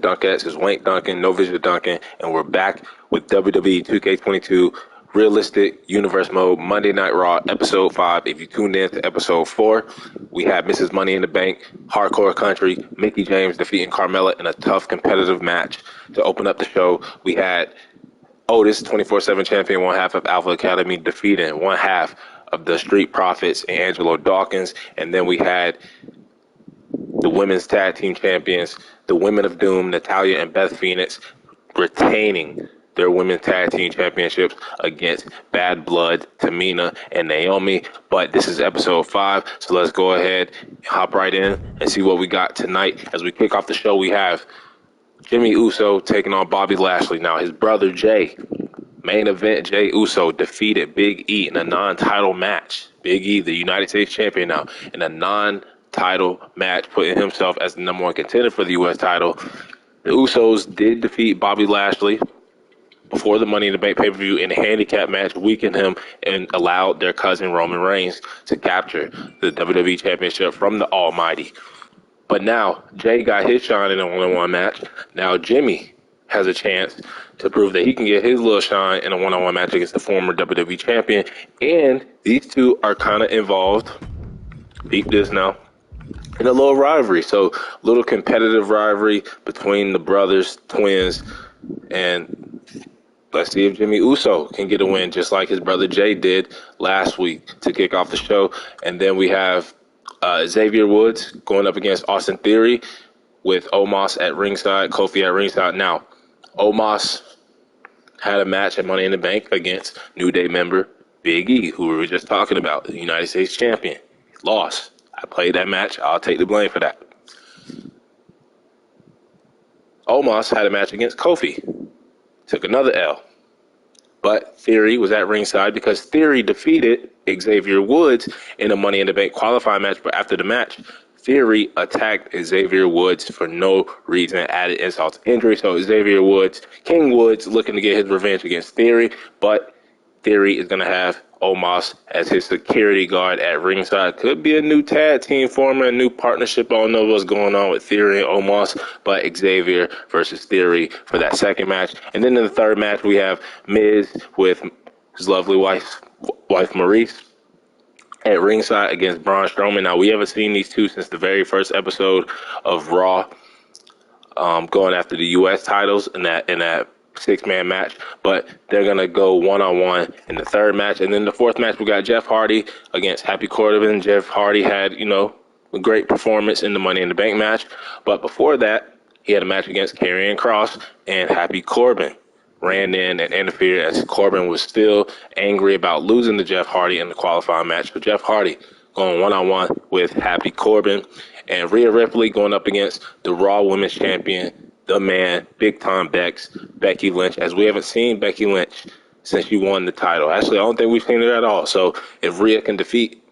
Dunkettes is Wank Dunkin, No Vision Dunkin, and we're back with WWE 2K22 Realistic Universe Mode Monday Night Raw Episode 5. If you tuned in to Episode 4, we had Mrs. Money in the Bank, Hardcore Country, Mickie James defeating Carmella in a tough competitive match. To open up the show, we had Otis, 24/7 champion, one half of Alpha Academy, defeating one half of the Street Profits and Angelo Dawkins. And then we had the women's tag team champions, the Women of Doom, Natalya and Beth Phoenix, retaining their women's tag team championships against Bad Blood, Tamina, and Naomi. But this is episode 5, so let's go ahead, hop right in, and see what we got tonight. As we kick off the show, we have Jimmy Uso taking on Bobby Lashley. Now, his brother Jay, main event, Jay Uso defeated Big E in a non-title match. Big E, the United States champion now, in a non-title match, putting himself as the number one contender for the U.S. title. The Usos did defeat Bobby Lashley before the Money in the Bank pay-per-view in a handicap match, weakened him, and allowed their cousin Roman Reigns to capture the WWE Championship from the Almighty. But now, Jay got his shine in a one-on-one match. Now Jimmy has a chance to prove that he can get his little shine in a one-on-one match against the former WWE champion. And these two are kind of involved, beat this now, in a little rivalry. So, little competitive rivalry between the brothers, twins, and let's see if Jimmy Uso can get a win just like his brother Jay did last week to kick off the show. And then we have Xavier Woods going up against Austin Theory with Omos at ringside, Kofi at ringside. Now, Omos had a match at Money in the Bank against New Day member Big E, who we were just talking about, the United States champion. Lost. I played that match. I'll take the blame for that. Omos had a match against Kofi. Took another L. But Theory was at ringside because Theory defeated Xavier Woods in a Money in the Bank qualifying match. But after the match, Theory attacked Xavier Woods for no reason, added insult to injury. So Xavier Woods, King Woods, looking to get his revenge against Theory. But Theory is going to have Omos as his security guard at ringside. Could be a new tag team forming, a new partnership. I don't know what's going on with Theory and Omos, but Xavier versus Theory for that second match. And then in the third match, we have Miz with his lovely wife Maurice at ringside against Braun Strowman. Now, we haven't seen these two since the very first episode of Raw, going after the U.S. titles in that six-man match, but they're going to go one-on-one in the third match. And then the fourth match, we got Jeff Hardy against Happy Corbin. Jeff Hardy had, a great performance in the Money in the Bank match. But before that, he had a match against Karrion Kross, and Happy Corbin ran in and interfered as Corbin was still angry about losing to Jeff Hardy in the qualifying match. So Jeff Hardy going one-on-one with Happy Corbin, and Rhea Ripley going up against the Raw Women's Champion, the man, Big Time Becky Lynch, as we haven't seen Becky Lynch since she won the title. Actually, I don't think we've seen it at all. So if Rhea can defeat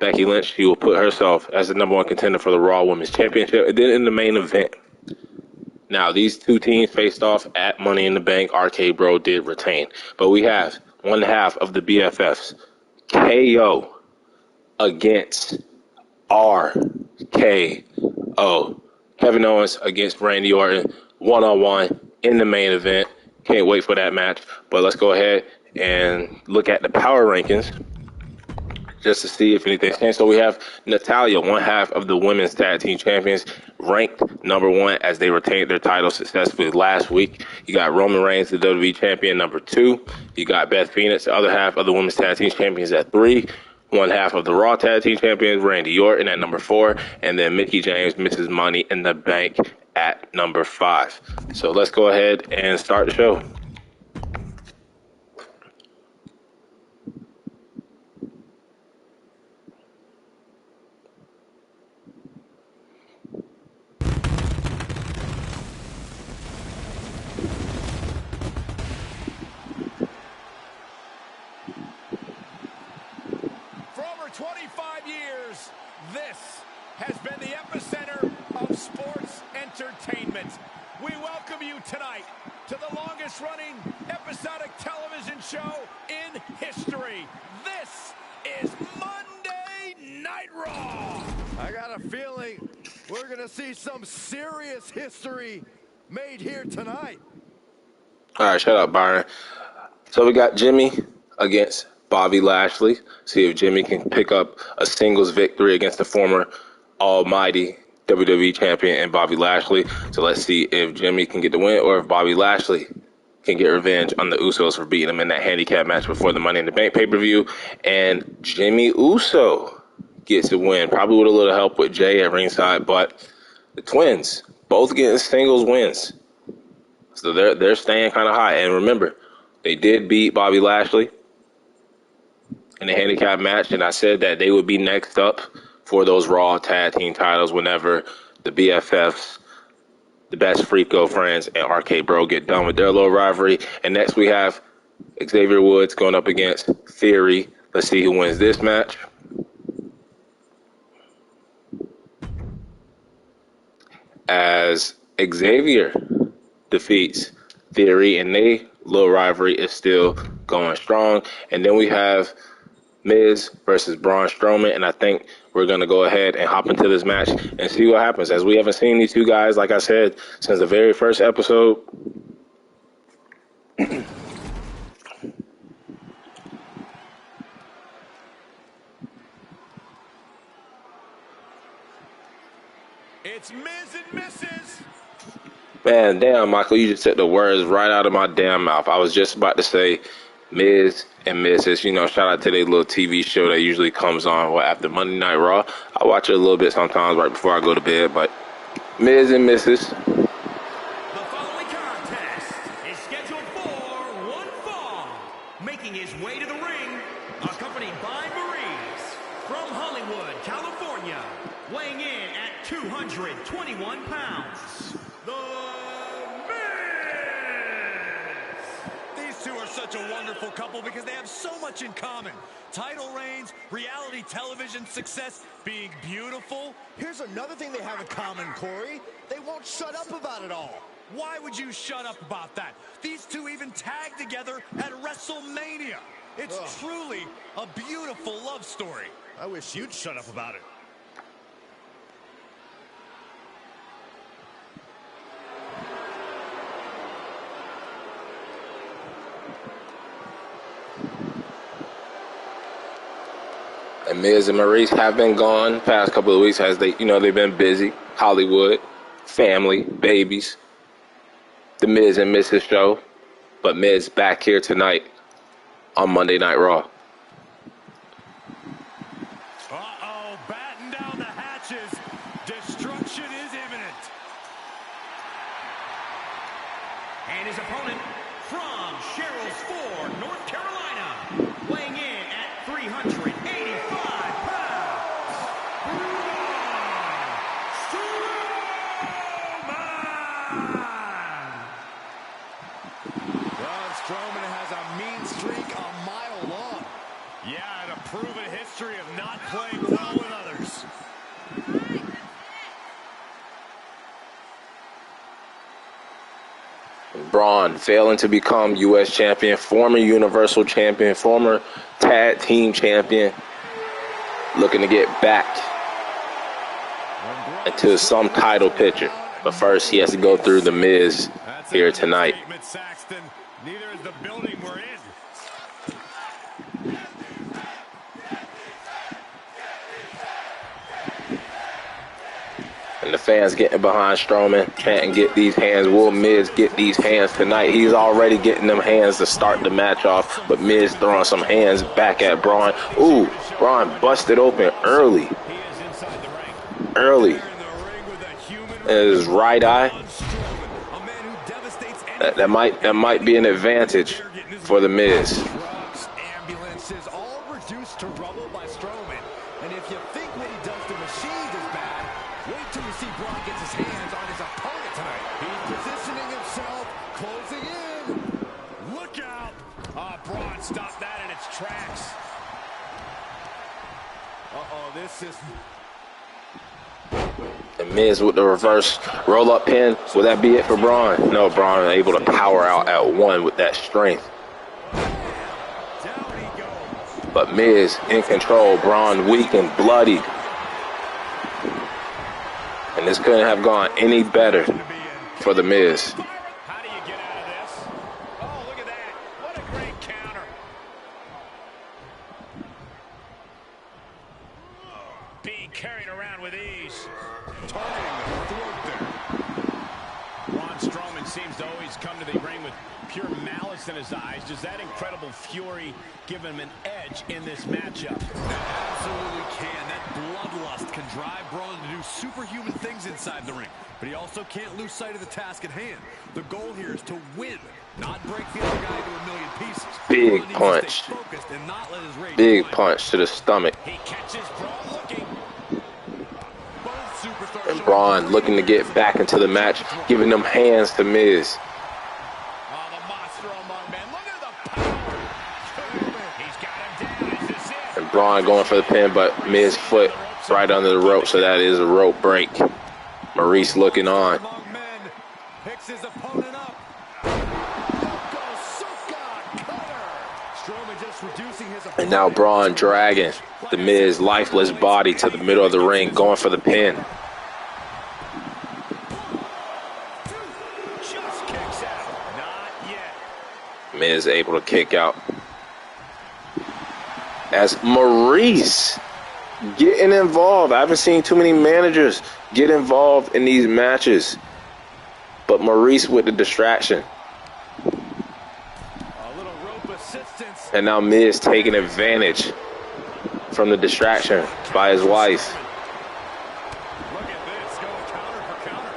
Becky Lynch, she will put herself as the number one contender for the Raw Women's Championship. And then in the main event, now these two teams faced off at Money in the Bank. RK Bro did retain. But we have one half of the BFFs, KO against RKO. Kevin Owens against Randy Orton, one-on-one in the main event. Can't wait for that match. But let's go ahead and look at the power rankings just to see if anything's changed. So we have Natalya, one half of the women's tag team champions, ranked number 1 as they retained their title successfully last week. You got Roman Reigns, the WWE champion, number 2. You got Beth Phoenix, the other half of the women's tag team champions, at 3. One half of the Raw Tag Team Champions, Randy Orton, at number 4. And then Mickie James, Mrs. Money in the Bank, at number 5. So let's go ahead and start the show. For over 25 years, this has been the epicenter of sports entertainment. We welcome you tonight to the longest-running episodic television show in history. This is Monday Night Raw. I got a feeling we're going to see some serious history made here tonight. All right, shut up, Byron. So we got Jimmy against Bobby Lashley. See if Jimmy can pick up a singles victory against the former almighty WWE champion and Bobby Lashley. So let's see if Jimmy can get the win or if Bobby Lashley can get revenge on the Usos for beating him in that handicap match before the Money in the Bank pay-per-view. And Jimmy Uso gets a win, probably with a little help with Jay at ringside, but the twins both getting singles wins. So they're staying kind of high. And remember, they did beat Bobby Lashley in the handicap match, and I said that they would be next up for those Raw tag team titles whenever the BFFs, the Best Freak Girlfriends, and RK Bro get done with their little rivalry. And next we have Xavier Woods going up against Theory. Let's see who wins this match. As Xavier defeats Theory, and they little rivalry is still going strong. And then we have Miz versus Braun Strowman, and I think we're going to go ahead and hop into this match and see what happens, as we haven't seen these two guys, like I said, since the very first episode. It's Miz and Mrs. Man, damn, Michael, you just took the words right out of my damn mouth. I was just about to say Miz and Mrs. You know, shout out to their little TV show that usually comes on after Monday Night Raw. I watch it a little bit sometimes right before I go to bed, but Miz and Mrs. The following contest is scheduled for one fall. Making his way to the ring, accompanied by Maurice, from Hollywood, California, weighing in at 221 pounds, The Miz! These two are such a wonderful couple because they have so much in common. Title reigns, reality television success, being beautiful. Here's another thing they have in common, Corey. They won't shut up about it all. Why would you shut up about that? These two even tagged together at WrestleMania. It's truly a beautiful love story. I wish you'd shut up about it. And Miz and Maurice have been gone past couple of weeks as they've been busy. Hollywood, family, babies, the Miz and Mrs. show. But Miz back here tonight on Monday Night Raw. Uh-oh, batten down the hatches. Destruction is imminent. And his opponent from Sherrills Ford, North Carolina, weighing in at 385 pounds, Braun Strowman has a mean streak a mile long. Yeah, and a proven history of not playing well with others. Braun failing to become U.S. champion, former Universal champion, former tag team champion, looking to get back into some title picture. But first, he has to go through the Miz here tonight. Saxton. Neither is the building we're in. And the fans getting behind Strowman, chanting, "Get these hands." Will Miz get these hands tonight? He's already getting them hands to start the match off, but Miz throwing some hands back at Braun. Ooh, Braun busted open early. Early. And his right eye. That might be an advantage for the Miz. Trucks, ambulances, all reduced to rubble by Strowman. And if you think what he does to machines is bad, wait till you see Braun gets his hands on his opponent tonight. He's positioning himself, closing in. Look out! Braun stopped that in its tracks. Uh-oh, this is... And Miz with the reverse roll-up pin. Will that be it for Braun? No, Braun able to power out at one with that strength. Down he goes. But Miz in control. Braun weak and bloodied. And this couldn't have gone any better for The Miz. How do you get out of this? Oh, look at that. What a great counter. Being carried around with ease. Targeting the throat there. Braun Strowman seems to always come to the ring with pure malice in his eyes. Does that incredible fury give him an edge in this matchup? Absolutely can. That bloodlust can drive Braun to do superhuman things inside the ring. But he also can't lose sight of the task at hand. The goal here is to win, not break the other guy into a million pieces. Big punch. Big punch to the stomach. He catches Braun looking. And Braun looking to get back into the match, giving them hands to Miz. Oh, the monster among men. Look at the power. He's got him down. Is this it? And Braun going for the pin, but Miz foot right under the rope, so that is a rope break. Maurice looking on. Picks his opponent up. And now Braun dragging the Miz lifeless body to the middle of the ring, going for the pin. Just kicks out. Not yet. Miz able to kick out. As Maurice getting involved. I haven't seen too many managers get involved in these matches. But Maurice with the distraction. And now Miz taking advantage from the distraction by his wife. Look at this, going counter for counter.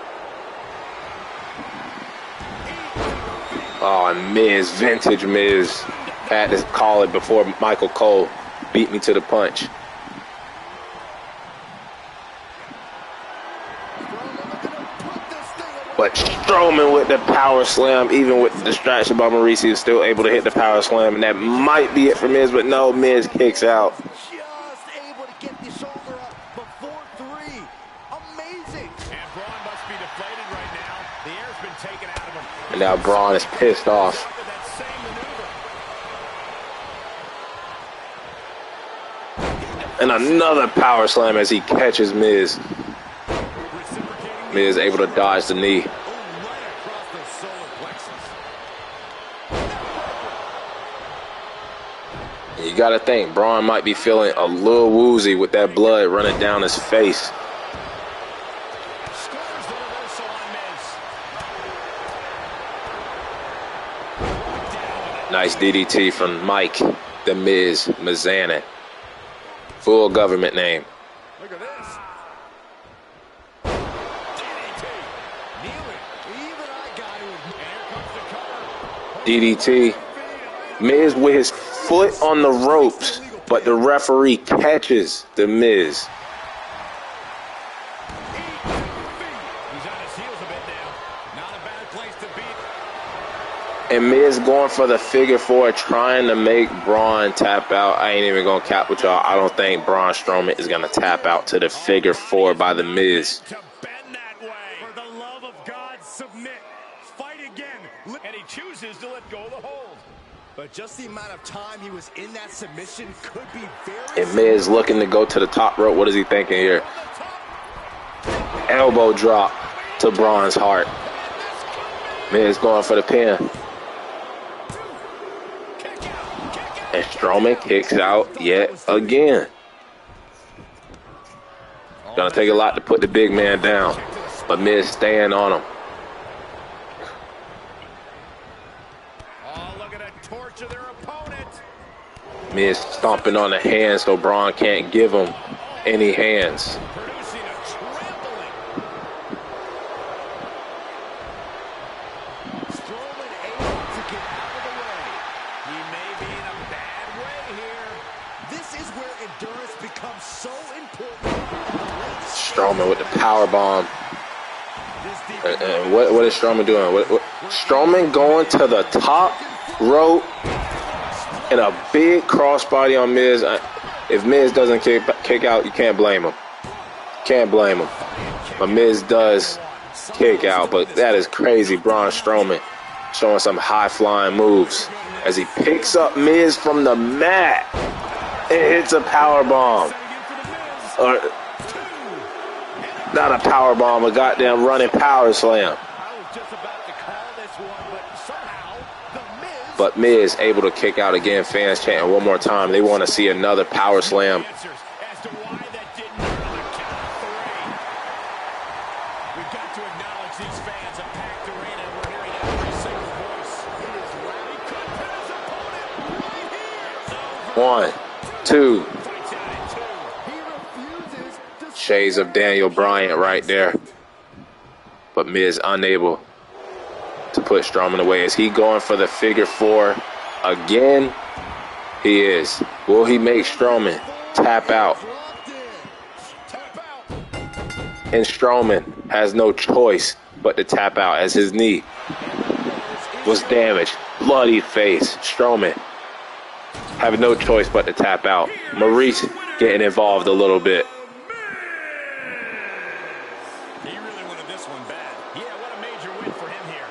Oh, and Miz, vintage Miz, had to call it before Michael Cole beat me to the punch. But Strowman with the power slam, even with the distraction by Maurice, he was still able to hit the power slam, and that might be it for Miz, but no, Miz kicks out. Just able to get the shoulder up before 3. Amazing. And Braun must be deflated right now. The air's been taken out of him. And now Braun is pissed off. That same maneuver. And another power slam as he catches Miz. Miz able to dodge the knee. You got to think, Braun might be feeling a little woozy with that blood running down his face. Nice DDT from Mike, the Miz Mizanin. Full government name. Look at this. DDT. Miz with his foot on the ropes, but the referee catches the Miz. He's on his heels a bit now. Not a bad place to be. And Miz going for the figure 4, trying to make Braun tap out. I ain't even going to cap with y'all. I don't think Braun Strowman is going to tap out to the figure 4 by the Miz. To bend that way. For the love of God, submit. Fight again. And he chooses to let go of the hold. But just the amount of time he was in that submission could be very... And Miz looking to go to the top rope. What is he thinking here? Elbow drop to Braun's heart. Miz going for the pin. And Strowman kicks out yet again. Gonna take a lot to put the big man down. But Miz staying on him. Torture their opponent. Miz stomping on the hands so Braun can't give him any hands. Producing a trampling. Strowman able to get out of the way. He may be in a bad way here. This is where endurance becomes so important. Strowman with the power bomb. And what is Strowman doing? Strowman going to the top rope and a big crossbody on Miz. If Miz doesn't kick out, you can't blame him. Can't blame him. But Miz does kick out. But that is crazy. Braun Strowman showing some high-flying moves as he picks up Miz from the mat and hits a power bomb. Not a power bomb, a goddamn running power slam. I was But Miz able to kick out again. Fans chanting one more time. They want to see another power slam. One, two. Shades of Daniel Bryan right there. But Miz unable to put Strowman away. Is he going for the figure four again? He is. Will he make Strowman tap out? And Strowman has no choice but to tap out as his knee was damaged. Bloody face. Strowman having no choice but to tap out. Maurice getting involved a little bit. He really wanted this one bad. Yeah, what a major win for him here.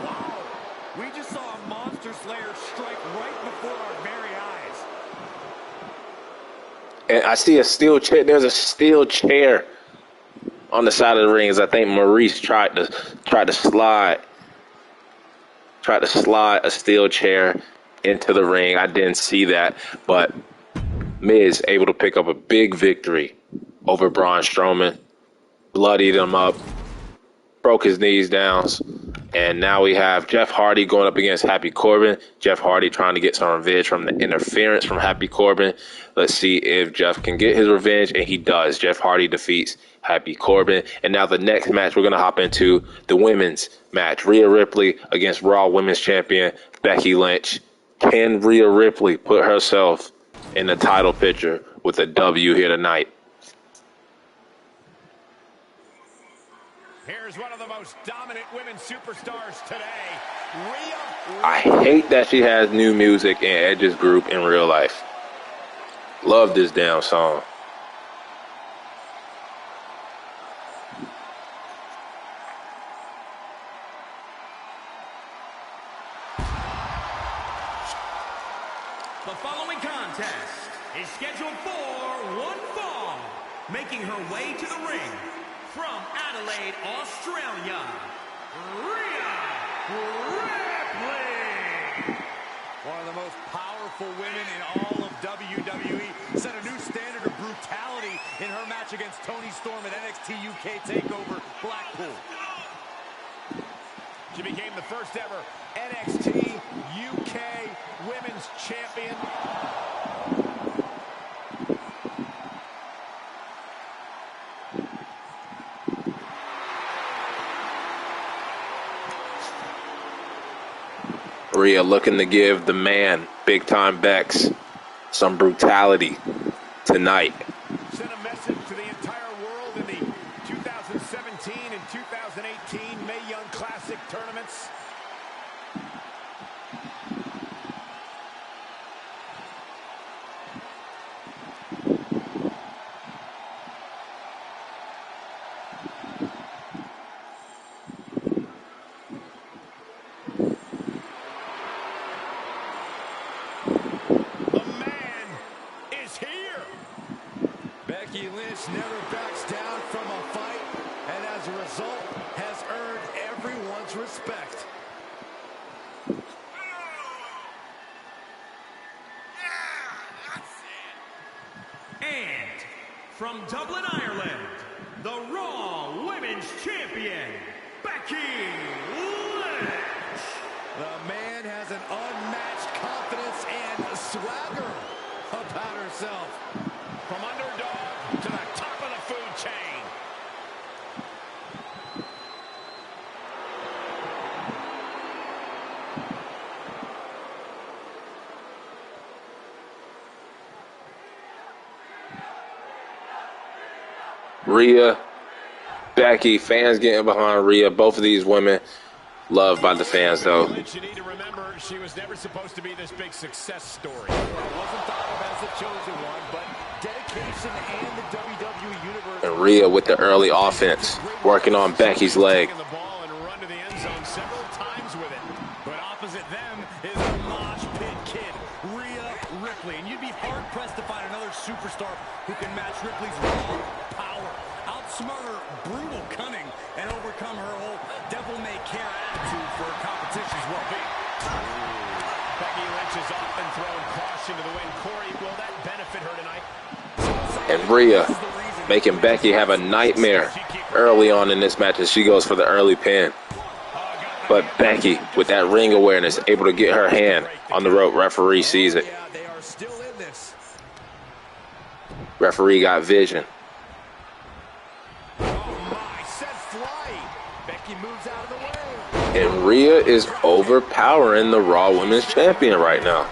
Wow. We just saw a monster slayer strike right before our very eyes. And I see a steel chair. There's a steel chair on the side of the ring, as I think Maurice tried to slide a steel chair into the ring. I didn't see that, but Miz able to pick up a big victory over Braun Strowman, bloodied him up, broke his knees down, and now we have Jeff Hardy going up against Happy Corbin. Jeff Hardy trying to get some revenge from the interference from Happy Corbin. Let's see if Jeff can get his revenge, and he does. Jeff Hardy defeats Happy Corbin. And now the next match we're going to hop into, the women's match. Rhea Ripley against Raw Women's Champion Becky Lynch. Can Rhea Ripley put herself in the title picture with a W here tonight? Here's one of the most dominant women superstars today, Rhea. I hate that she has new music in Edge's group in real life. Love this damn song. The following contest is scheduled for one fall. Making her way to the ring from Adelaide, Australia, Rhea Ripley. One of the most powerful women in all of WWE. Set a new standard of brutality in her match against Toni Storm at NXT UK TakeOver Blackpool. She became the first ever NXT UK Women's Champion. Rhea looking to give the man, Big Time Bex, some brutality tonight. Sent a message to the entire world in the 2017 and 2018 Mae Young Classic tournaments. Becky Lynch never backs down from a fight, and as a result, has earned everyone's respect. And from Dublin, Ireland, the Raw Women's Champion, Becky Lynch. The man has an unmatched confidence and swagger about herself. From underdog to the top of the food chain. Rhea, Becky, fans getting behind Rhea. Both of these women loved by the fans, though. You need to remember, she was never supposed to be this big success story. It wasn't thought of as the chosen one, but dedication and the WWE Universe. And Rhea with the early offense, working on Becky's leg. The ball and run to the end zone several times with it. But opposite them is a mosh pit kid, Rhea Ripley. And you'd be hard-pressed to find another superstar who can match Ripley's raw power, outsmart her brutal cunning, and overcome her whole devil-may-care attitude for her competition. caution to the wind. Corey, will that benefit her tonight? And Rhea making Becky have a nightmare early on in this match as she goes for the early pin. But Becky, with that ring awareness, able to get her hand on the rope. Referee sees it. Yeah, they are still in this. Referee got vision. Becky moves out of the way. And Rhea is overpowering the Raw Women's Champion right now.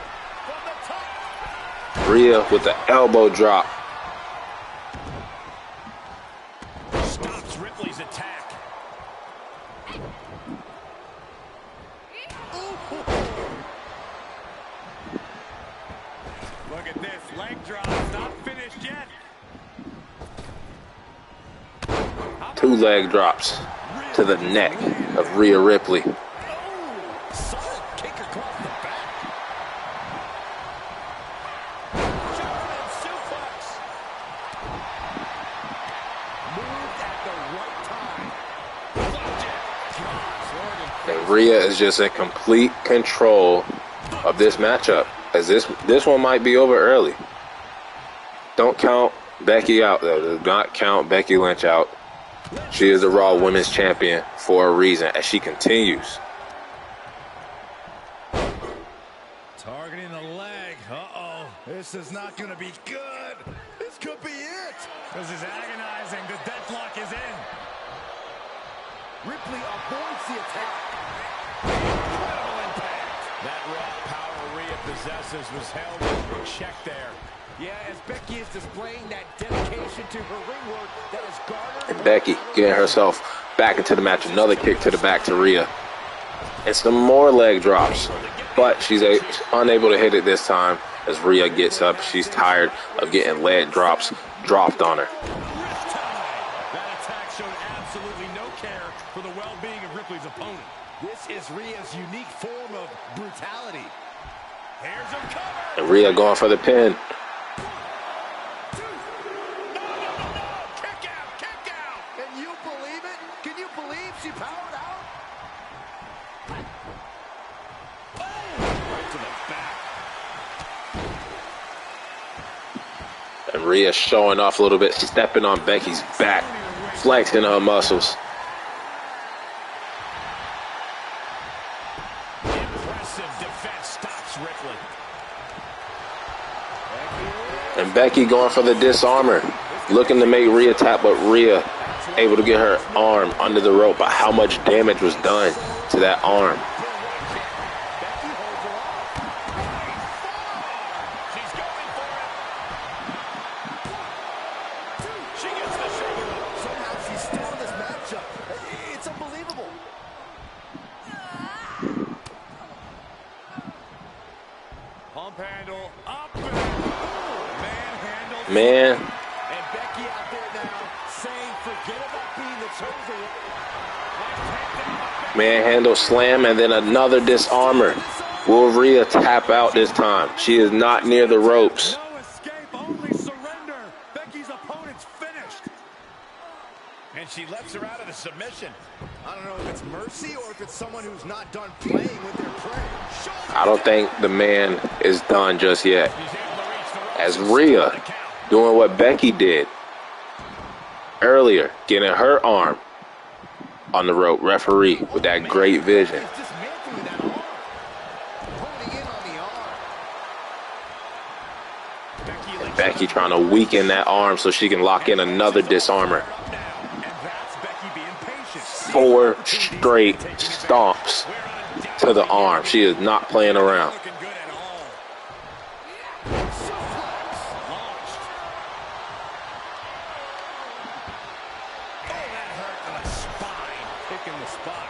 Rhea with the elbow drop. Stops Ripley's attack. Look at this leg drop. Not finished yet. 2 leg drops to the neck of Rhea Ripley. Solid kick across the back. German suplex. Moved at the right time. And Rhea is just in complete control of this matchup, as this one might be over early. Don't count Becky out, though. Do not count Becky Lynch out. She is the Raw Women's Champion for a reason, as she continues. Targeting the leg. Uh-oh. This is not going to be good. This could be it. This is agonizing. The deathlock is in. Ripley avoids the attack. Incredible impact. That raw power Rhea possesses was held in check there. Yeah, as Becky is displaying that dedication to her ring work that has garnered... And Becky getting herself back into the match. Another kick to the back to Rhea. And some more leg drops. But she's unable to hit it this time as Rhea gets up. She's tired of getting leg drops dropped on her. That attack showed absolutely no care for the well-being of Ripley's opponent. This is Rhea's unique form of brutality. Here's her cover. And Rhea going for the pin. Can you believe it? Can you believe she powered out? Right to the back. And Rhea showing off a little bit, stepping on Becky's back, flexing her muscles. Impressive defense stops Ripley. And Becky going for the disarmer, looking to make Rhea tap, but Rhea able to get her arm under the rope. But how much damage was done to that arm? She's going for it. She gets the shoulder up. Somehow she's still in this matchup. It's unbelievable. Pump handle up. Manhandle. Man, And Becky out there now saying, forget about being the chosen one. manhandle slam, and then another disarmer. Will Rhea tap out this time? She is not near the ropes. No escape, only surrender. Becky's opponent's finished. And she lets her out of the submission. I don't know if it's mercy or if it's someone who's not done playing with their prey. I don't think the man is done just yet. As Rhea doing what Becky did earlier, getting her arm on the rope. Referee with that great vision. Dismantling that arm. Honing in on the arm. Becky trying to weaken that arm so she can lock in another disarmer. And that's Becky being patient. 4 straight stomps to the arm. She is not playing around. Looking good at all. Launched. Oh, that hurt to the spine. Picking the spot.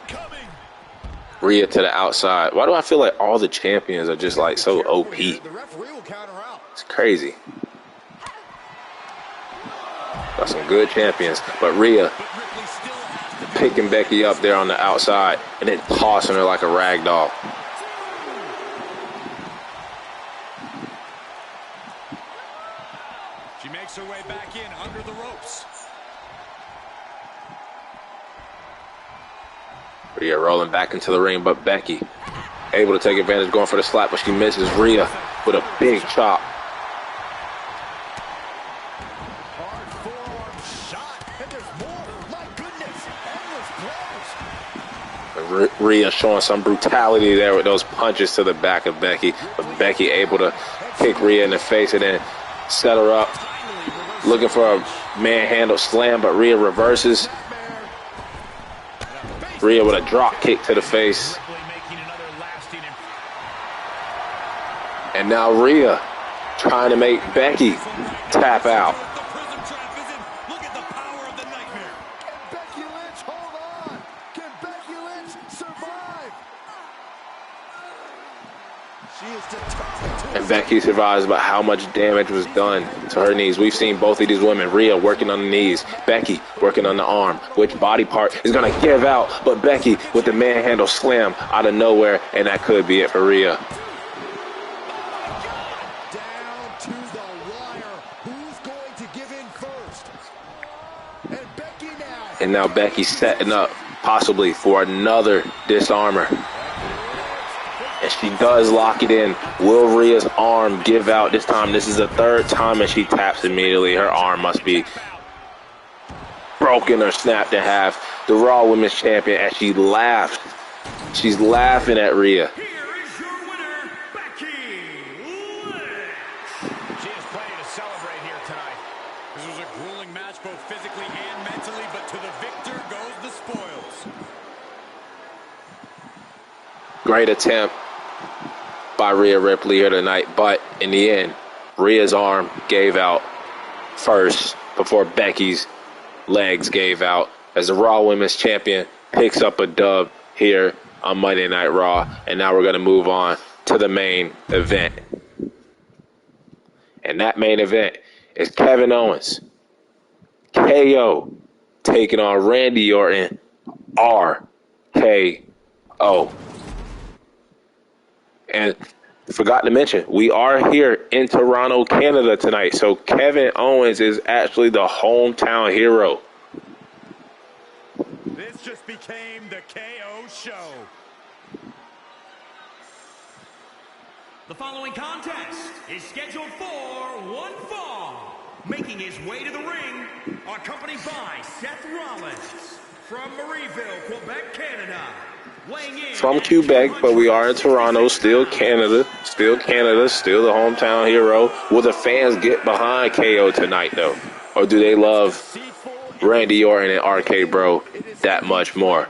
Incoming. Rhea to the outside. Why do I feel like all the champions are just like so OP? The referee will counter out. It's crazy. Got some good champions, but Rhea Ripley still has to picking Becky up there on the outside and then tossing her like a rag doll. She makes her way back in under the ropes. Rhea rolling back into the ring, but Becky able to take advantage, going for the slap, but she misses. Rhea with a big chop. Hard forearm shot, and there's more. My goodness, endless blows. Rhea showing some brutality there with those punches to the back of Becky, but Becky able to kick Rhea in the face and then set her up, looking for a manhandle slam, but Rhea reverses. Rhea with a drop kick to the face. And now Rhea trying to make Becky tap out. Look at the power of the nightmare. Can Becky Lynch hold on? Can Becky Lynch survive? She is determined to. And Becky survives, but how much damage was done to her knees? We've seen both of these women, Rhea working on the knees, Becky working on the arm. Which body part is going to give out? But Becky with the manhandle slam out of nowhere, and that could be it for Rhea. Down to the wire. Who's going to give in first? And Becky now. And now Becky's setting up possibly for another disarmer. And she does lock it in. Will Rhea's arm give out this time? This is the third time and she taps immediately. Her arm must be broken or snapped in half. The Raw Women's Champion, as she laughs. She's laughing at Rhea. Here is your winner, Becky Lynch. She has plenty to celebrate here tonight. This was a grueling match both physically and mentally, but to the victor goes the spoils. Great attempt by Rhea Ripley here tonight, but in the end, Rhea's arm gave out first before Becky's legs gave out, as the Raw Women's Champion picks up a dub here on Monday Night Raw. And now we're going to move on to the main event. And that main event is Kevin Owens, KO, taking on Randy Orton, RKO. And forgot to mention, we are here in Toronto, Canada tonight. So Kevin Owens is actually the hometown hero. This just became the KO show. The following contest is scheduled for one fall. Making his way to the ring, accompanied by Seth Rollins from Marieville, Quebec, Canada. Weighing in From Quebec, but we are in Toronto, still Canada, still the hometown hero. Will the fans get behind KO tonight, though? Or do they love Randy Orton and RK Bro that much more?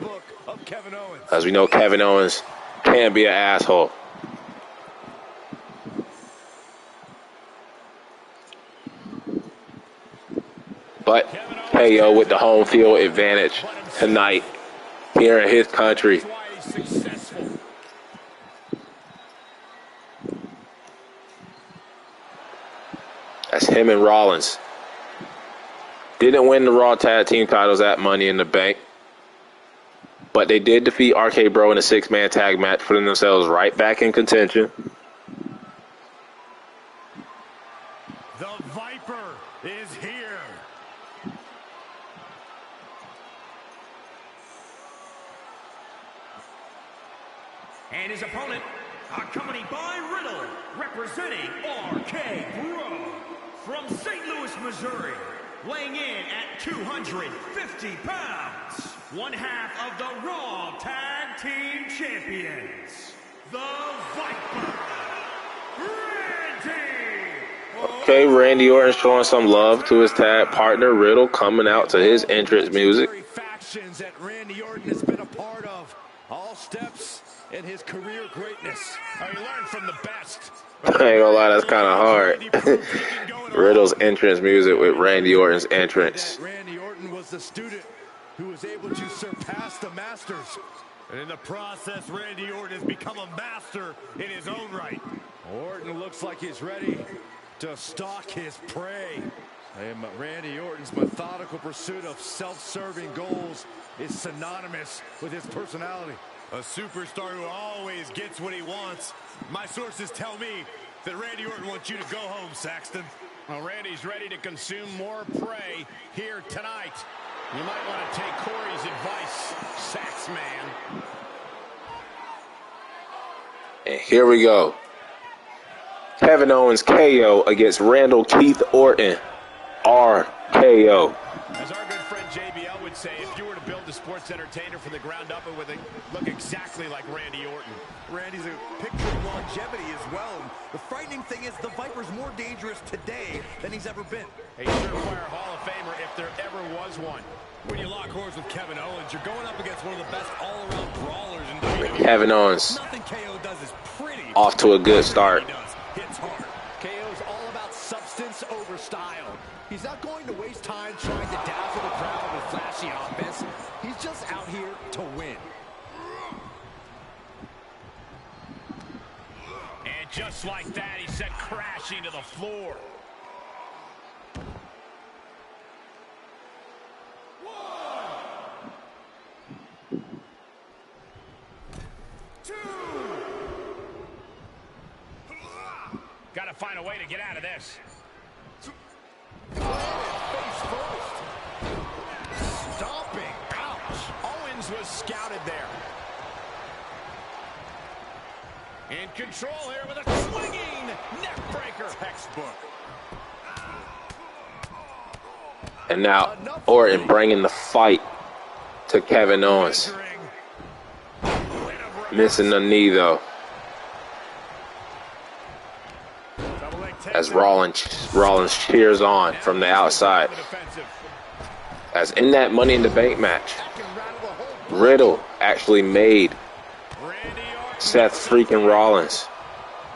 As we know, Kevin Owens can be an asshole. But KO with the home field advantage tonight here in his country. Successful. That's him and Rollins. Didn't win the Raw Tag Team titles at Money in the Bank, but they did defeat RK Bro in a 6-man tag match, putting themselves right back in contention. The Viper is here. and his opponent, accompanied by Riddle, representing RK Bro from St. Louis, Missouri, weighing in at 250 pounds, one half of the Raw Tag Team Champions, the Viper, Randy. Okay, Randy Orton showing some love to his tag partner Riddle, coming out to his entrance music. Factions that Randy Orton has been a part of, all steps in his career greatness. He learned from the best. I ain't gonna lie, that's kind of hard. Riddle's entrance music with Randy Orton's entrance. Randy Orton was the student who was able to surpass the masters. And in the process, Randy Orton has become a master in his own right. Orton looks like he's ready to stalk his prey. And Randy Orton's methodical pursuit of self-serving goals is synonymous with his personality. A superstar who always gets what he wants. My sources tell me that Randy Orton wants you to go home, Saxton. Well, Randy's ready to consume more prey here tonight. You might want to take Corey's his advice, sax man. And here we go. Kevin Owens KO against Randall Keith Orton RKO. As our good friend JBL would say, if you were to build a sports entertainer from the ground up, it would look exactly like Randy Orton. Randy's a picture of longevity as well. And the frightening thing is the Viper's more dangerous today than he's ever been. A surefire Hall of Famer if there ever was one. When you lock horns with Kevin Owens, you're going up against one of the best all-around brawlers in WWE. Kevin Owens Nothing KO does is pretty. off to a good start. Hits hard. KO's all about substance over style. He's not going to waste time trying to dazzle the crowd with flashy offense. He's just out here to win. And just like that, he sent crashing to the floor. Got to find a way to get out of this. Face first. Stomping. Ouch. Owens was scouted there. In control here with a swinging neck breaker. Textbook. And now Orton bringing the fight to Kevin Owens. Missing the knee though. As Rollins cheers on from the outside. As in that Money in the Bank match, Riddle actually made Seth freaking Rollins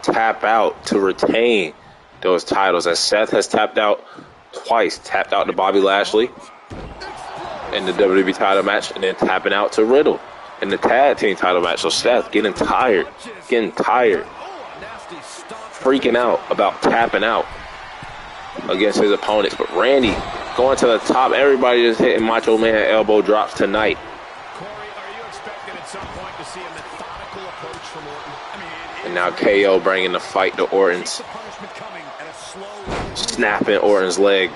tap out to retain those titles, as Seth has tapped out twice. Tapped out to Bobby Lashley in the WWE title match, and then tapping out to Riddle in the tag team title match. So Seth getting tired, freaking out about tapping out against his opponents. But Randy going to the top. Everybody just hitting Macho Man elbow drops tonight. Corey, are you expecting at some point to see a methodical approach from Orton? And now KO bringing the fight to Orton's, snapping Orton's leg.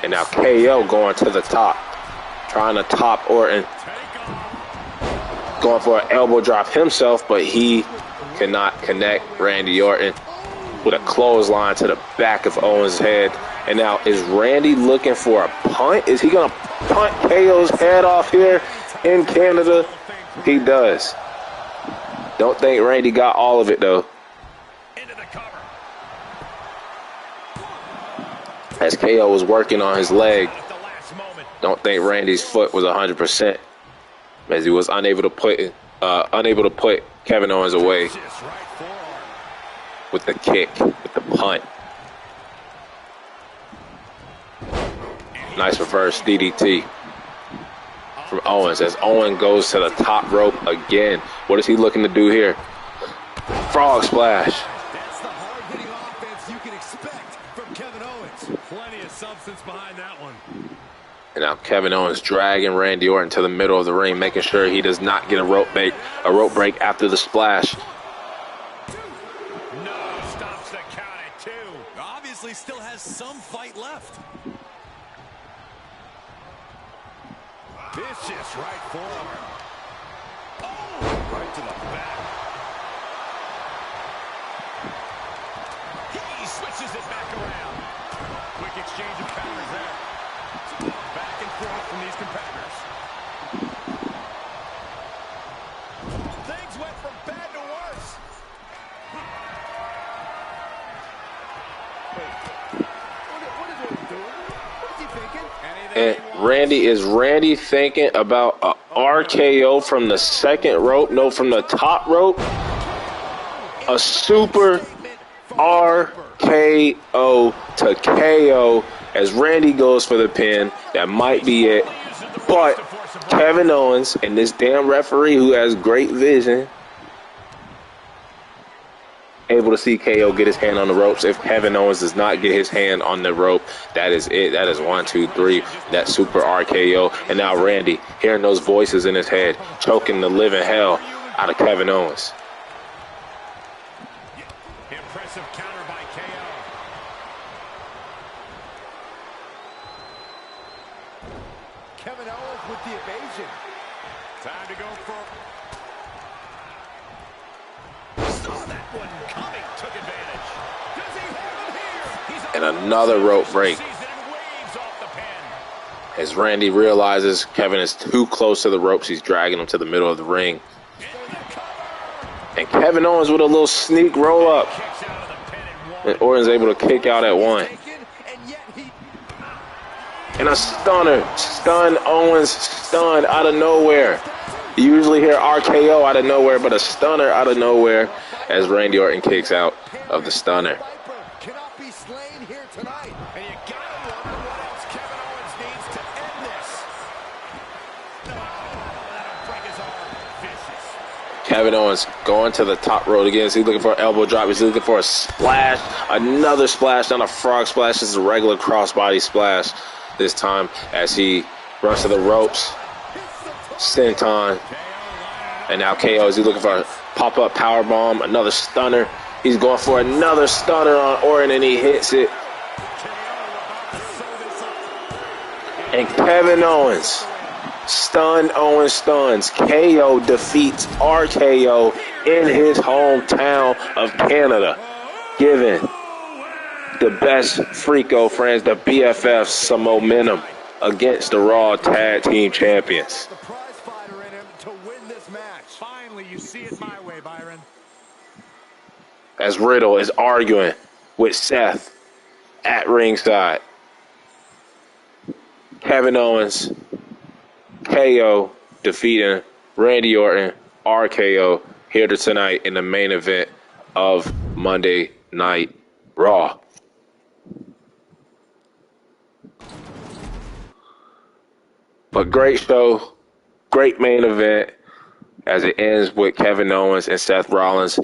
And now KO going to the top, trying to top Orton, going for an elbow drop himself, but he cannot connect Randy Orton with a clothesline to the back of Owens' head. And now is Randy looking for a punt? Is he going to punt KO's head off here in Canada? He does. Don't think Randy got all of it though. Into the cover. As KO was working on his leg, don't think Randy's foot was 100%, as he was unable to put Kevin Owens away with the kick, with the punt. Nice reverse DDT from Owens, as Owen goes to the top rope again. What is he looking to do here? Frog splash. That's the hard-hitting offense you can expect from Kevin Owens. Plenty of substance behind that one. And now Kevin Owens dragging Randy Orton to the middle of the ring, making sure he does not get a rope break after the splash. No, stops the count at 2. Obviously still has some fight left. Vicious right forearm. Oh, right to the back. He switches it back around. Quick exchange of counters there. Back and forth from these competitors. Things went from bad to worse. What is Orton doing? What is he thinking? And is Randy thinking about a RKO from the second rope? No, from the top rope. A super RKO to KO as Randy goes for the pin. That might be it. But Kevin Owens and this damn referee who has great vision, able to see KO get his hand on the ropes. If Kevin Owens does not get his hand on the rope, that is it. That is 1, 2, 3. That super RKO. And now Randy hearing those voices in his head, choking the living hell out of Kevin Owens. Impressive counter by KO. Kevin Owens with the evasion. Time to go for... Saw that one coming, took advantage. Does he have him here? And another rope break. As Randy realizes Kevin is too close to the ropes, he's dragging him to the middle of the ring. And Kevin Owens with a little sneak roll up. And Orton's able to kick out at one. And a stunner. Stun Owens, stun out of nowhere. You usually hear RKO out of nowhere, but a stunner out of nowhere as Randy Orton kicks out of the stunner. Cannot be slain here tonight. And you gotta wonder what else Kevin Owens needs to end this. No, that'll break his arm. Vicious. Kevin Owens going to the top rope again. He's looking for an elbow drop. He's looking for a splash. Another splash, not a frog splash. This is a regular crossbody splash this time as he runs to the ropes. Senton. And now KO is looking for a pop-up powerbomb. Another stunner. He's going for another stunner on Orton, and he hits it. And Kevin Owens, Owens stuns. KO defeats RKO in his hometown of Canada, giving the best Freako friends, the BFFs, some momentum against the Raw Tag Team Champions. The prize fighter in him to win this match. Finally, you see it my way, Byron. As Riddle is arguing with Seth at ringside. Kevin Owens, KO defeating Randy Orton, RKO, here tonight in the main event of Monday Night Raw. But great show, great main event as it ends with Kevin Owens and Seth Rollins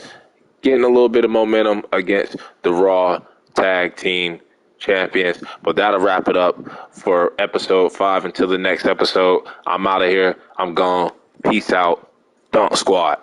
getting a little bit of momentum against the Raw Tag Team Champions. But that'll wrap it up for episode 5. Until the next episode, I'm out of here. I'm gone. Peace out. Dunk Squad.